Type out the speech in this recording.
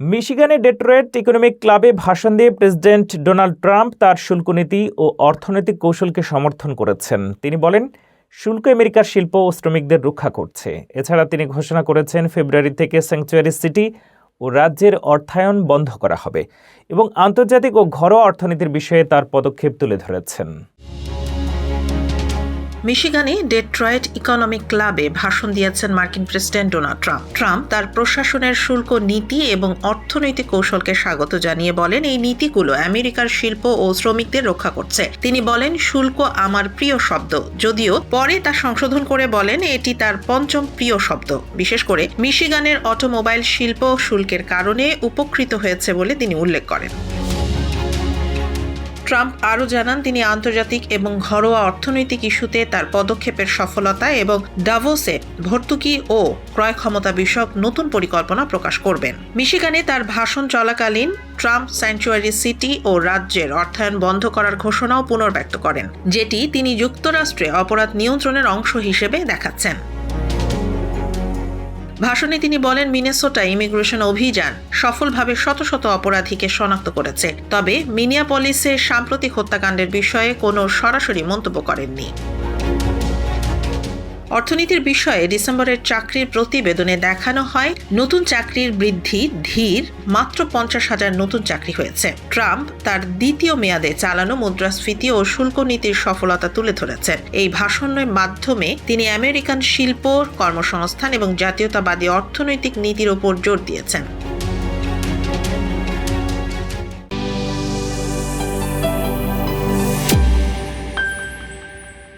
মিশিগানে Detroit economic ক্লাবে ভাষণ দিয়ে প্রেসিডেন্ট ডোনাল্ড ট্রাম্প তার শুল্ক নীতি ও অর্থনৈতিক কৌশলকে সমর্থন করেছেন। তিনি বলেন, শুল্ক আমেরিকার শিল্প ও শ্রমিকদের রক্ষা করছে। এছাড়া তিনি ঘোষণা করেছেন ফেব্রুয়ারি থেকে স্যাংচুয়ারি সিটি ও রাজ্যের অর্থায়ন বন্ধ করা হবে এবং আন্তর্জাতিক ও ঘরোয়া অর্থনীতির বিষয়ে তার পদক্ষেপ তুলে ধরেছেন। মিশিগানে ডেট্রয়েট ইকোনমিক ক্লাবে ভাষণ দিয়েছেন মার্কিন প্রেসিডেন্ট ডোনাল্ড ট্রাম্প তার প্রশাসনের শুল্ক নীতি এবং অর্থনৈতিক কৌশলকে স্বাগত জানিয়ে বলেন, এই নীতিগুলো আমেরিকার শিল্প ও শ্রমিকদের রক্ষা করছে। তিনি বলেন, শুল্ক আমার প্রিয় শব্দ, যদিও পরে তা সংশোধন করে বলেন এটি তার পঞ্চম প্রিয় শব্দ। বিশেষ করে মিশিগানের অটোমোবাইল শিল্প শুল্কের কারণে উপকৃত হয়েছে বলে তিনি উল্লেখ করেন। ট্রাম্প আরও জানান, তিনি আন্তর্জাতিক এবং ঘরোয়া অর্থনৈতিক ইস্যুতে তার পদক্ষেপের সফলতা এবং ডাভোসে ভর্তুকি ও ক্রয় ক্ষমতা বিষয়ক নতুন পরিকল্পনা প্রকাশ করবেন। মিশিগানে তার ভাষণ চলাকালীন ট্রাম্প স্যাংচুয়ারি সিটি ও রাজ্যের অর্থায়ন বন্ধ করার ঘোষণাও পুনর্ব্যক্ত করেন, যেটি তিনি যুক্তরাষ্ট্রে অপরাধ নিয়ন্ত্রণের অংশ হিসেবে দেখাচ্ছেন। ভাষণে তিনি বলেন, মিনেসোটা ইমিগ্রেশন অভিযান সফলভাবে শত শত অপরাধীকে শনাক্ত করেছে, তবে মিনিয়াপলিসে সাম্প্রতিক হত্যাকাণ্ডের বিষয়ে কোনো সরাসরি মন্তব্য করেননি। অর্থনীতির বিষয়ে ডিসেম্বরের চাকরির প্রতিবেদনে দেখানো হয়, নতুন চাকরির বৃদ্ধি ধীর, মাত্র 50,000 নতুন চাকরি হয়েছে। ট্রাম্প তার দ্বিতীয় মেয়াদে চালানো মুদ্রাস্ফীতি ও শুল্ক নীতির সফলতা তুলে ধরেছেন। এই ভাষণের মাধ্যমে তিনি আমেরিকান শিল্প, কর্মসংস্থান এবং জাতীয়তাবাদী অর্থনৈতিক নীতির ওপর জোর দিয়েছেন।